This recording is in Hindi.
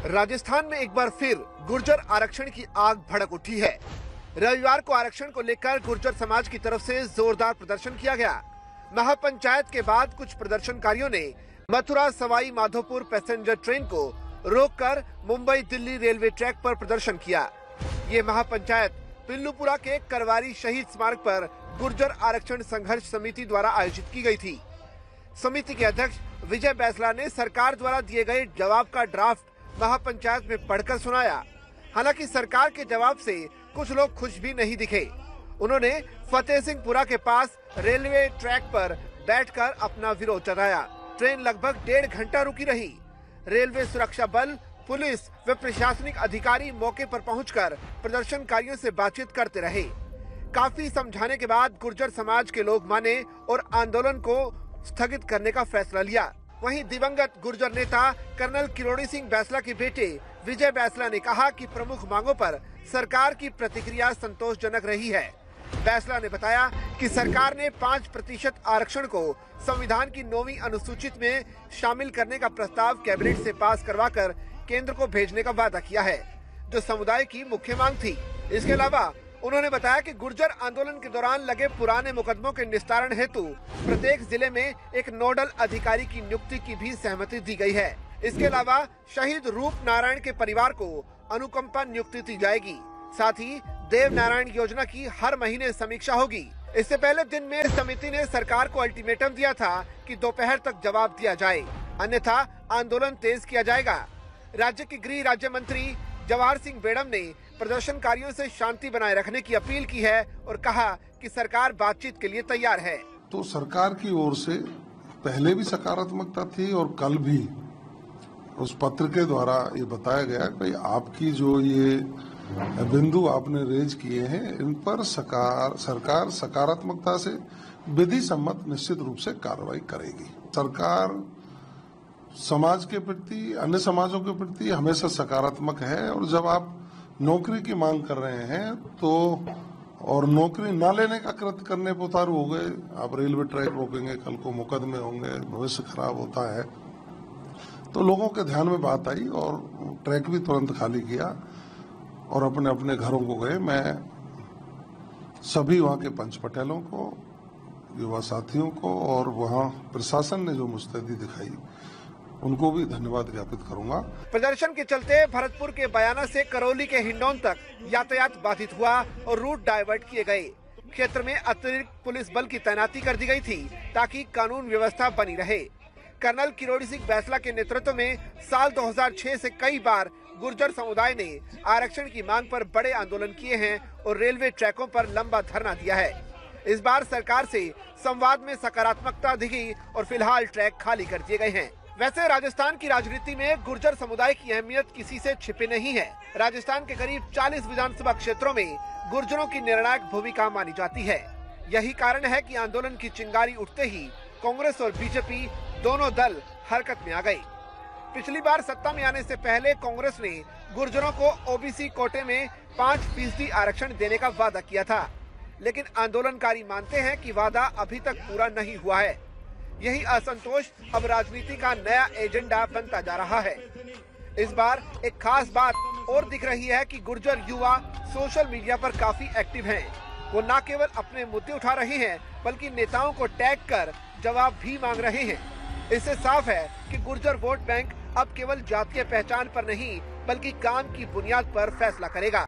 राजस्थान में एक बार फिर गुर्जर आरक्षण की आग भड़क उठी है। रविवार को आरक्षण को लेकर गुर्जर समाज की तरफ से जोरदार प्रदर्शन किया गया। महापंचायत के बाद कुछ प्रदर्शनकारियों ने मथुरा सवाई माधोपुर पैसेंजर ट्रेन को रोककर मुंबई दिल्ली रेलवे ट्रैक पर प्रदर्शन किया। ये महापंचायत पिल्लूपुरा के करवारी शहीद स्मारक पर गुर्जर आरक्षण संघर्ष समिति द्वारा आयोजित की गई थी। समिति के अध्यक्ष विजय बैसला ने सरकार द्वारा दिए गए जवाब का ड्राफ्ट महापंचायत में पढ़कर सुनाया। हालांकि सरकार के जवाब से कुछ लोग खुश भी नहीं दिखे। उन्होंने फतेह सिंहपुरा के पास रेलवे ट्रैक पर बैठकर अपना विरोध जताया। ट्रेन लगभग 1.5 घंटा रुकी रही। रेलवे सुरक्षा बल, पुलिस व प्रशासनिक अधिकारी मौके पर पहुंचकर प्रदर्शनकारियों से बातचीत करते रहे। काफी समझाने के बाद गुर्जर समाज के लोग माने और आंदोलन को स्थगित करने का फैसला लिया। वहीं दिवंगत गुर्जर नेता कर्नल किरोड़ी सिंह बैसला के बेटे विजय बैसला ने कहा कि प्रमुख मांगों पर सरकार की प्रतिक्रिया संतोषजनक रही है। बैसला ने बताया कि सरकार ने 5% आरक्षण को संविधान की 9वीं अनुसूचित में शामिल करने का प्रस्ताव कैबिनेट से पास करवाकर केंद्र को भेजने का वादा किया है, जो समुदाय की मुख्य मांग थी। इसके अलावा उन्होंने बताया कि गुर्जर आंदोलन के दौरान लगे पुराने मुकदमों के निस्तारण हेतु प्रत्येक जिले में एक नोडल अधिकारी की नियुक्ति की भी सहमति दी गई है। इसके अलावा शहीद रूप नारायण के परिवार को अनुकंपा नियुक्ति दी जाएगी। साथ ही देव नारायण योजना की हर महीने समीक्षा होगी। इससे पहले दिन में समिति ने सरकार को अल्टीमेटम दिया था कि दोपहर तक जवाब दिया जाए, अन्यथा आंदोलन तेज किया जाएगा। राज्य के गृह राज्य मंत्री जवाहर सिंह बेड़म ने प्रदर्शनकारियों से शांति बनाए रखने की अपील की है और कहा कि सरकार बातचीत के लिए तैयार है। तो सरकार की ओर से पहले भी सकारात्मकता थी और कल भी उस पत्र के द्वारा ये बताया गया कि भाई आपकी जो ये बिंदु आपने रेज किए हैं, इन पर सरकार सकारात्मकता से विधि सम्मत निश्चित रूप से कार्रवाई करेगी। सरकार समाज के प्रति, अन्य समाजों के प्रति हमेशा सकारात्मक है और जब आप नौकरी की मांग कर रहे हैं तो और नौकरी न लेने का कृत्य करने पर उतारू हो गए, आप रेलवे ट्रैक रोकेंगे, कल को मुकदमे होंगे, भविष्य खराब होता है, तो लोगों के ध्यान में बात आई और ट्रैक भी तुरंत खाली किया और अपने अपने घरों को गए। मैं सभी वहाँ के पंच पटेलों को, युवा साथियों को और वहाँ प्रशासन ने जो मुस्तैदी दिखाई उनको भी धन्यवाद ज्ञापित करूंगा। प्रदर्शन के चलते भरतपुर के बयाना से करौली के हिंडौन तक यातायात बाधित हुआ और रूट डाइवर्ट किए गए। क्षेत्र में अतिरिक्त पुलिस बल की तैनाती कर दी गई थी ताकि कानून व्यवस्था बनी रहे। कर्नल किरोड़ी सिंह बैसला के नेतृत्व में साल 2006 से कई बार गुर्जर समुदाय ने आरक्षण की मांग पर बड़े आंदोलन किए हैं और रेलवे ट्रैकों पर लंबा धरना दिया है। इस बार सरकार से संवाद में सकारात्मकता दिखी और फिलहाल ट्रैक खाली कर दिए गए हैं। वैसे राजस्थान की राजनीति में गुर्जर समुदाय की अहमियत किसी से छिपी नहीं है। राजस्थान के करीब 40 विधानसभा क्षेत्रों में गुर्जरों की निर्णायक भूमिका मानी जाती है। यही कारण है कि आंदोलन की चिंगारी उठते ही कांग्रेस और बीजेपी दोनों दल हरकत में आ गए। पिछली बार सत्ता में आने से पहले कांग्रेस ने गुर्जरों को ओबीसी कोटे में 5% आरक्षण देने का वादा किया था, लेकिन आंदोलनकारी मानते हैं कि वादा अभी तक पूरा नहीं हुआ है। यही असंतोष अब राजनीति का नया एजेंडा बनता जा रहा है। इस बार एक खास बात और दिख रही है कि गुर्जर युवा सोशल मीडिया पर काफी एक्टिव हैं। वो न केवल अपने मुद्दे उठा रहे हैं, बल्कि नेताओं को टैग कर जवाब भी मांग रहे हैं। इससे साफ है कि गुर्जर वोट बैंक अब केवल जातीय पहचान पर नहीं, बल्कि काम की बुनियाद पर फैसला करेगा।